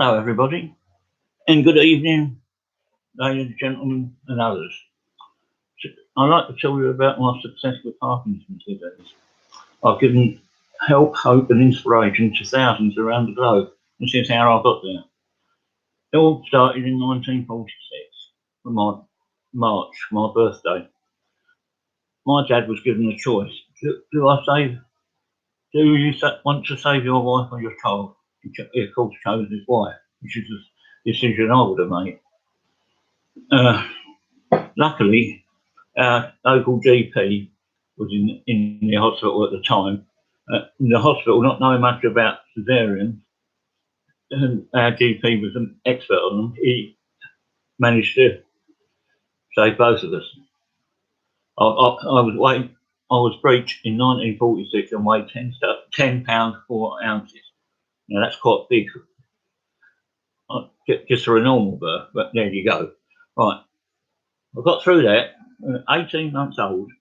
Hello, everybody, and good evening, ladies and gentlemen, and others. I'd like to tell you about my success with Parkinson's disease. I've given help, hope, and inspiration to thousands around the globe. This is how I got there. It all started in 1946, for my birthday. My dad was given the choice: do you want to save your wife or your child? He, of course, chose his wife, which is a decision I would have made. Luckily, our local GP was in the hospital at the time. In the hospital, not knowing much about cesareans, and our GP was an expert on them. He managed to save both of us. I was breached in 1946 and weighed 10 pounds 4 ounces. Now that's quite big, just for a normal birth. But there you go. Right, I got through that. 18 months old,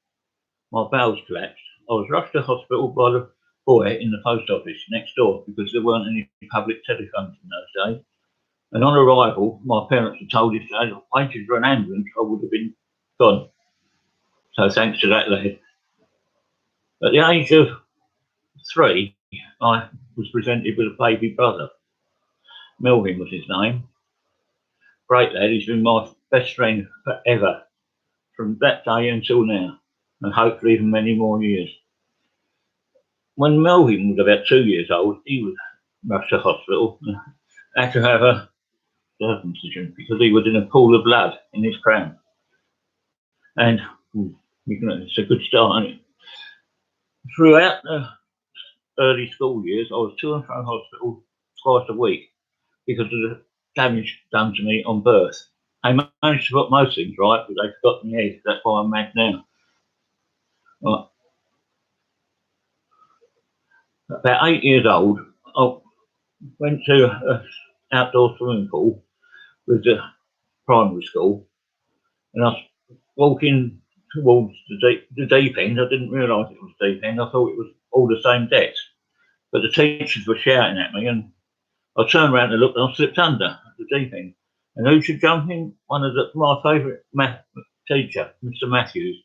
my bowels collapsed. I was rushed to hospital by the boy in the post office next door because there weren't any public telephones in those days. And on arrival, my parents had told us that if I waited for an ambulance, I would have been gone. So thanks to that lad. At the age of 3, I was presented with a baby brother. Melvin was his name. Great lad, he's been my best friend forever, from that day until now, and hopefully even many more years. When Melvin was about 2 years old, he was rushed to hospital and had to have a circumcision because he was in a pool of blood in his crown. And it's a good start, isn't it? Throughout the early school years, I was to and from hospital twice a week because of the damage done to me on birth. I managed to put most things right, but they forgot my head. That's why I'm mad now. Right. About 8 years old, I went to an outdoor swimming pool with the primary school, and I was walking towards the deep end. I didn't realise it was deep end. I thought it was all the same depth. But the teachers were shouting at me, and I turned around to look, and I slipped under at the deep end. And who should jump in? My favourite math teacher, Mr. Matthews.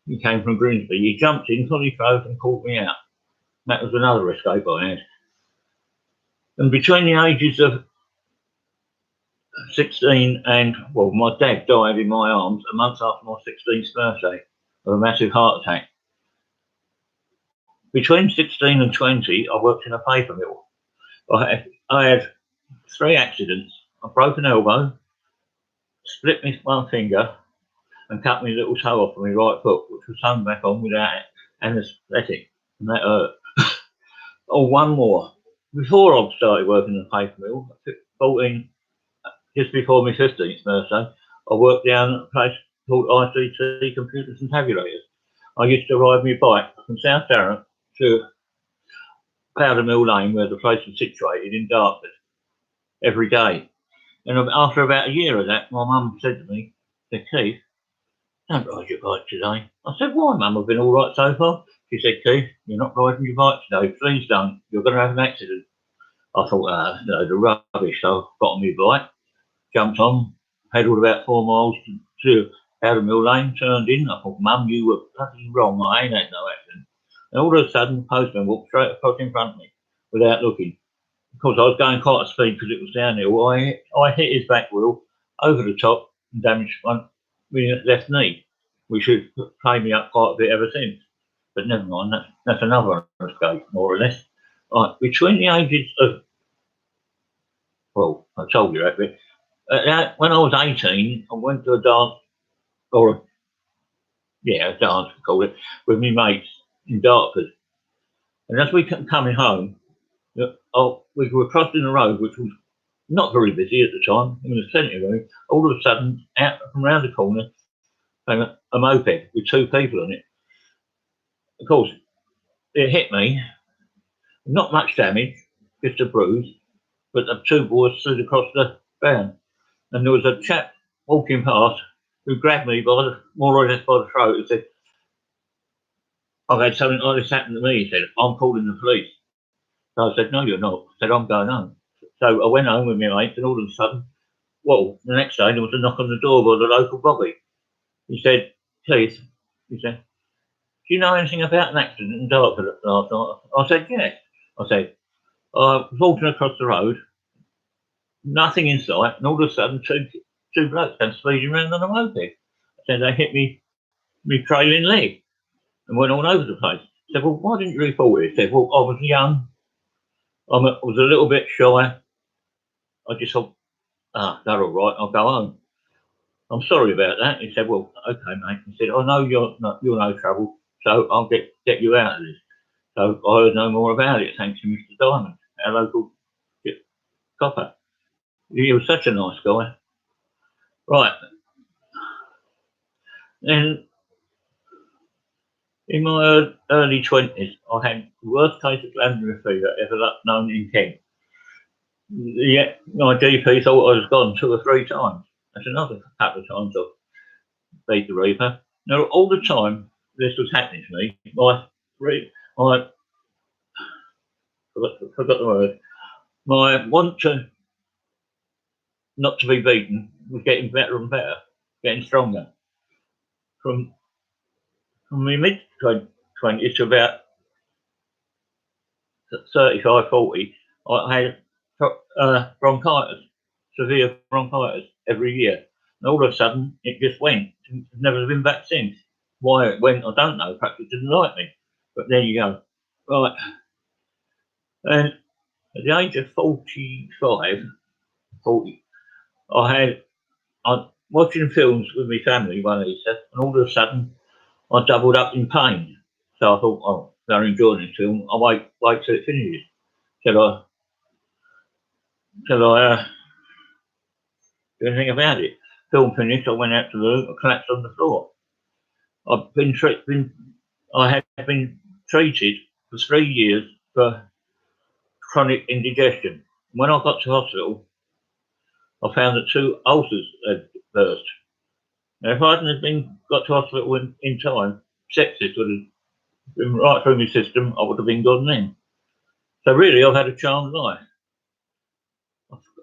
He came from Grimsby. He jumped in, fully clothed, and caught me out. That was another escape I had. And between the ages of 16 and, well, my dad died in my arms a month after my 16th birthday of a massive heart attack. Between 16 and 20, I worked in a paper mill. I had 3 accidents: a broken elbow, split me one finger, and cut me little toe off of my right foot, which was sewn back on without anaesthetic, and that hurt. Oh, one more. Before I started working in the paper mill, 14, just before my 15th birthday, I worked down at a place called ICT Computers and Tabulators. I used to ride my bike from South Darren to Powder Mill Lane, where the place was situated, in Dartford, every day. And after about a year of that, my mum said to me, "Keith, don't ride your bike today." I said, "Why, Mum? I've been all right so far." She said, "Keith, you're not riding your bike today. Please don't. You're going to have an accident." I thought, no, the rubbish. So I got on my bike, jumped on, pedalled about 4 miles to Powder Mill Lane, turned in. I thought, "Mum, you were bloody wrong. I ain't had no accident." And all of a sudden, the postman walked straight across in front of me without looking. Of course, I was going quite a speed because it was downhill. I hit his back wheel over the top and damaged my left knee, which has played me up quite a bit ever since. But never mind, that's another escape, more or less. Right, between the ages of, well, I told you that bit. When I was 18, I went to a dance, a dance, we call it, with my mates in Dartford. And as we were coming home, we were crossing the road, which was not very busy at the time, in the centre room. All of a sudden, out from round the corner, came a moped with 2 people on it. Of course, it hit me. Not much damage, just a bruise, but the 2 boys slid across the ground. And there was a chap walking past who grabbed me more or less by the throat and said, "I've had something like this happen to me." He said, "I'm calling the police." So I said, "No, you're not." I said, "I'm going home." So I went home with my mates, and all of a sudden, well, the next day there was a knock on the door by the local bobby. He said, "Keith," he said, "do you know anything about an accident in Dartford last night?" I said, "Yes." I said, "I was walking across the road, nothing in sight, and all of a sudden two blokes came speeding around on a moped." I said, "They hit me trailing leg and went all over the place." I said, "Well, why didn't you report it?" He said, "Well, I was young, I was a little bit shy. I just thought, they're all right, I'll go home. I'm sorry about that." He said, "Well, okay, mate." He said, "I know you're no trouble, so I'll get you out of this." So I heard no more about it, thanks to Mr. Diamond, our local copper. He was such a nice guy. Right. Then in my early 20s, I had the worst case of glandular fever ever known in Kent. Yet my GP thought I was gone 2 or 3 times. That's another couple of times I've beat the Reaper. Now, all the time this was happening to me, I forgot the word. My want to not to be beaten was getting better and better, getting stronger. From my mid 20s to about 35, 40, I had bronchitis, severe bronchitis every year. And all of a sudden, it just went. It's never been back since. Why it went, I don't know. Perhaps it didn't like me. But there you go. Right. And at the age of 45, 40, I was watching films with my family one Easter, and all of a sudden, I doubled up in pain. So I thought, oh, they're enjoying this film. I'll wait till it finishes. Shall I do anything about it? Film finished, I went out to the room, I collapsed on the floor. I had been treated for 3 years for chronic indigestion. When I got to hospital, I found that 2 ulcers had burst. Now, if I hadn't got to hospital in time, sepsis would have been right through my system. I would have been gone then. So really, I've had a charmed life.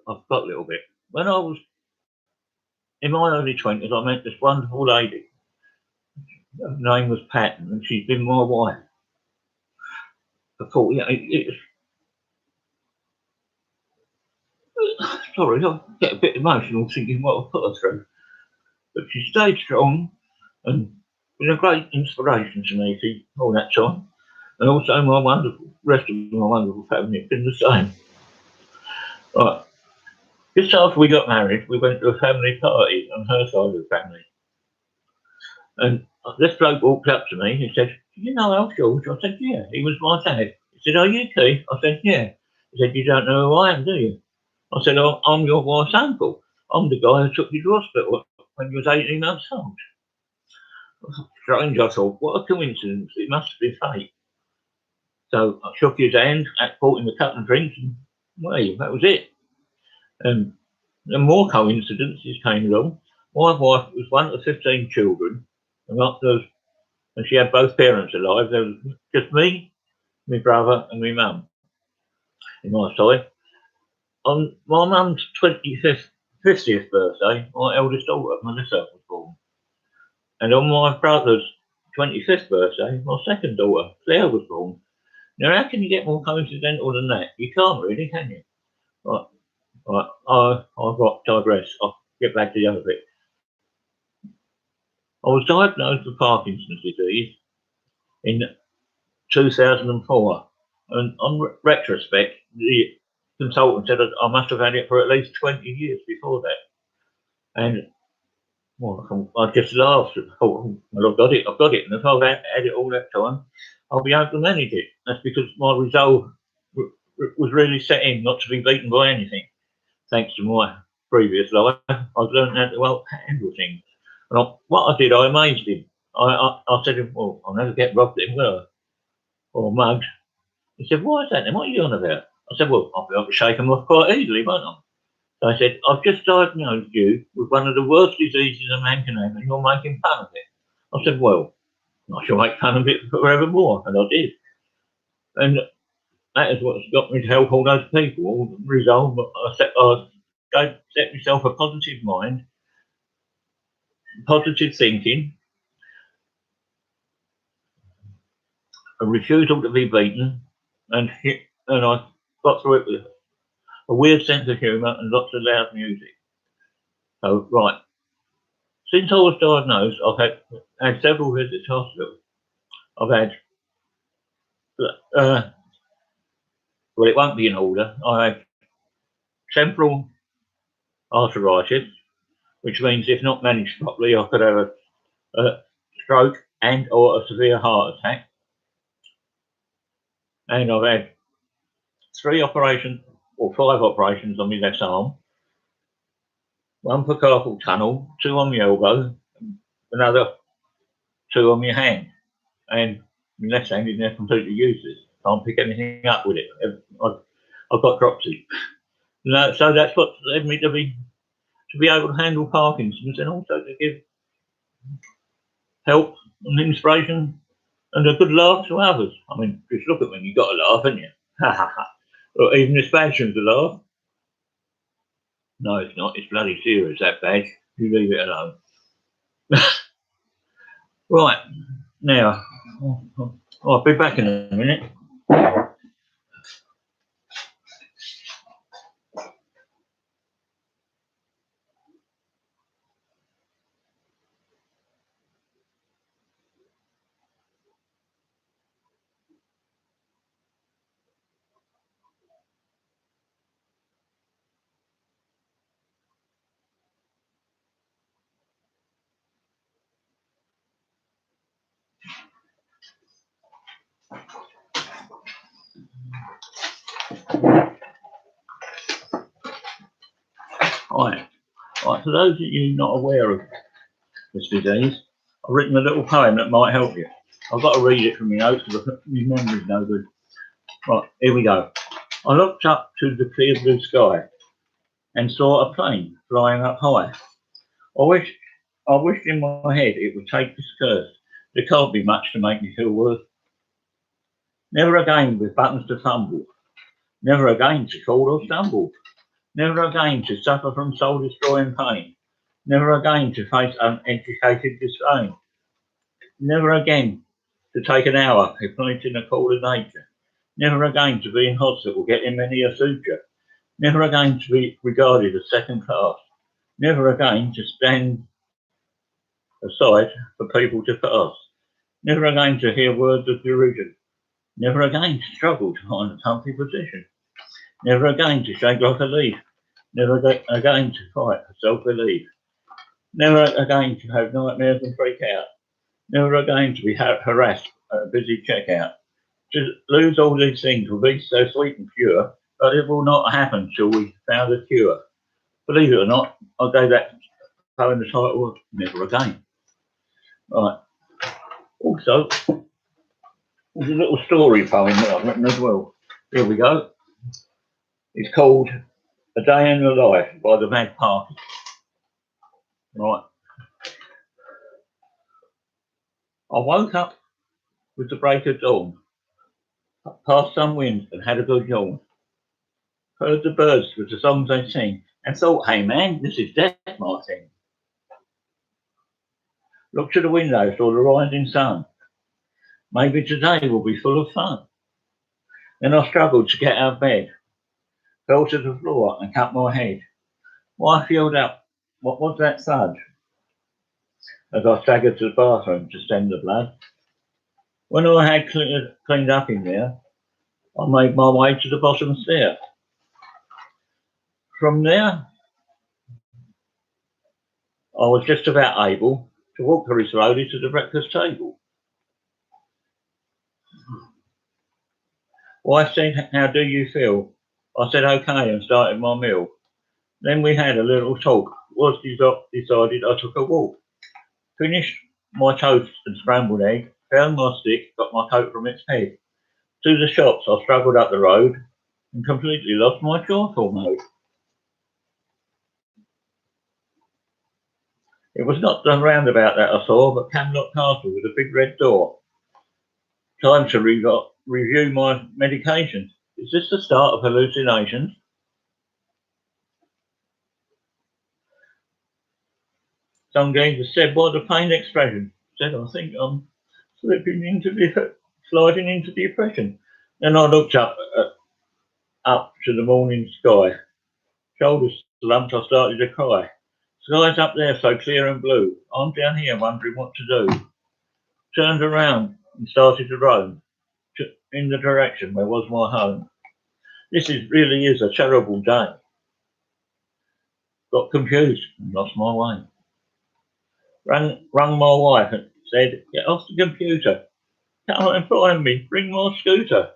I've got a little bit. When I was in my early 20s, I met this wonderful lady. Her name was Patton, and she's been my wife for 40 sorry, I get a bit emotional thinking what I've put her through. But she stayed strong and been a great inspiration to me through all that time. And also rest of my wonderful family have been the same. Right. Just after we got married, we went to a family party on her side of the family. And this bloke walked up to me. He said, "Do you know Al George?" I said, "Yeah." He was my dad. He said, "Are you Keith?" I said, "Yeah." He said, "You don't know who I am, do you?" I said, "Oh, I'm your wife's uncle. I'm the guy who took you to hospital when you was 18 months old." Strange, I thought. What a coincidence. It must have been fate. So I shook his hand, bought him a couple of drinks, and well, that was it. And more coincidences came along. My wife was one of 15 children, and she had both parents alive. There was just me, my brother, and my mum in my side. On my mum's 50th birthday, my eldest daughter, Melissa, was born. And on my brother's 25th birthday, my second daughter, Claire, was born. Now, how can you get more coincidental than that? You can't really, can you? Right, right. I've got to digress. I'll get back to the other bit. I was diagnosed with Parkinson's disease in 2004. And on retrospect, the consultant said I must have had it for at least 20 years before that. And well, I just laughed. I thought, well, I've got it. And if I've had it all that time, I'll be able to manage it. That's because my resolve was really set in not to be beaten by anything. Thanks to my previous life, I've learned how to handle things. And what I did, I amazed him. I said to him, "Well, I'll never get robbed then, will I? Or mugged." He said, "Why is that then? What are you on about?" I said, "Well, I'll be able to shake them off quite easily, won't I?" So I said, "I've just diagnosed you with one of the worst diseases a man can have, and you're making fun of it." I said, "Well, I shall make fun of it forevermore," and I did. And that is what's got me to help all those people. All the resolve. I set myself a positive mind, positive thinking, a refusal to be beaten, and I got through it with a weird sense of humour and lots of loud music. So, right, since I was diagnosed, I've had several visits to hospital. I've had, well, it won't be in order. I had temporal arteritis, which means if not managed properly, I could have a stroke and or a severe heart attack. And I've had 3 operations or 5 operations on my left arm, 1 for carpal tunnel, 2 on my elbow, another 2 on my hand. And my left hand is now completely useless. Can't pick anything up with it. I've got dropsy. No, so that's what led me to be able to handle Parkinson's and also to give help and inspiration and a good laugh to others. I mean, just look at me, you've got to laugh, haven't you? Ha ha ha. Or even this badge's a laugh. No, it's not. It's bloody serious, that badge. You leave it alone. Right, now, I'll be back in a minute. Right, for those of you not aware of this disease, I've written a little poem that might help you. I've got to read it from my notes because my memory's no good. Right, here we go. I looked up to the clear blue sky and saw a plane flying up high. I wished in my head it would take this curse. There can't be much to make me feel worth. Never again with buttons to fumble. Never again to fall or stumble. Never again to suffer from soul-destroying pain. Never again to face uneducated disdain. Never again to take an hour igniting a call of nature. Never again to be in hospital getting many a suture. Never again to be regarded as second class. Never again to stand aside for people to pass. Never again to hear words of derision. Never again to struggle to find a comfy position. Never again to shake like a leaf. Never again to fight for self-belief. Never again to have nightmares and freak out. Never again to be harassed at a busy checkout. To lose all these things will be so sweet and pure, but it will not happen till we found a cure. Believe it or not, I gave that poem the title of Never Again. Right. Also, there's a little story poem that I've written as well. Here we go. It's called A Day in the Life by the Mad Party. Right. I woke up with the break of dawn, passed some wind and had a good yawn. Heard the birds with the songs they sing and thought, hey man, this is death, my thing. Looked to the window, saw the rising sun. Maybe today will be full of fun. Then I struggled to get out of bed, fell to the floor and cut my head. Wife yelled up, what was that thud? As I staggered to the bathroom to stem the blood. When I had cleaned up in there, I made my way to the bottom stair. From there, I was just about able to walk very slowly to the breakfast table. Wife said, how do you feel? I said, okay, and started my meal. Then we had a little talk. Was decided I took a walk. Finished my toast and scrambled egg, found my stick, got my coat from its head. To the shops I struggled up the road and completely lost my joyful mode. It was not the roundabout that I saw, but Camelot Castle with a big red door. Time to review my medication. Is this the start of hallucinations? Some geezer said, "What a pain expression." Said, "I think I'm sliding into depression." Then I looked up to the morning sky. Shoulders slumped. I started to cry. Sky's up there so clear and blue. I'm down here wondering what to do. Turned around and started to roam in the direction where was my home. Really is a terrible day. Got confused and lost my way. Rang my wife and said, "Get off the computer. Come and find me. Bring my scooter."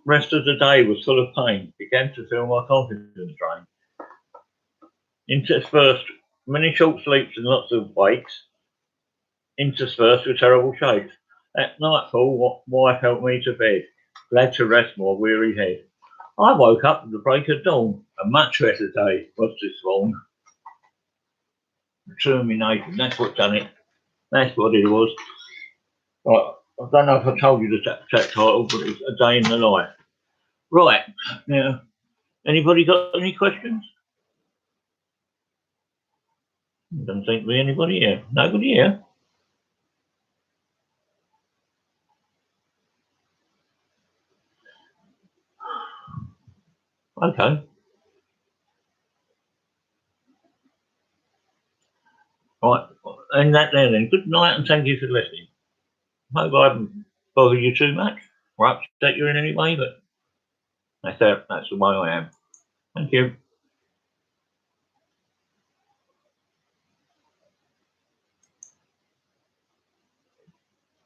Rest of the day was full of pain. Began to feel my confidence drain. Interspersed many short sleeps and lots of wakes. Interspersed with terrible shakes. At nightfall, wife helped me to bed. Glad to rest my weary head. I woke up at the break of dawn. A much better day was this morn. Determination, that's what done it. That's what it was. Right, I don't know if I told you the chat title, but it's A Day in the Life. Right, now, anybody got any questions? Doesn't seem to be anybody here. Nobody here? Okay. Right, and that there then. Good night and thank you for listening. Hope I haven't bothered you too much or upset you in any way, but that's the way I am. Thank you.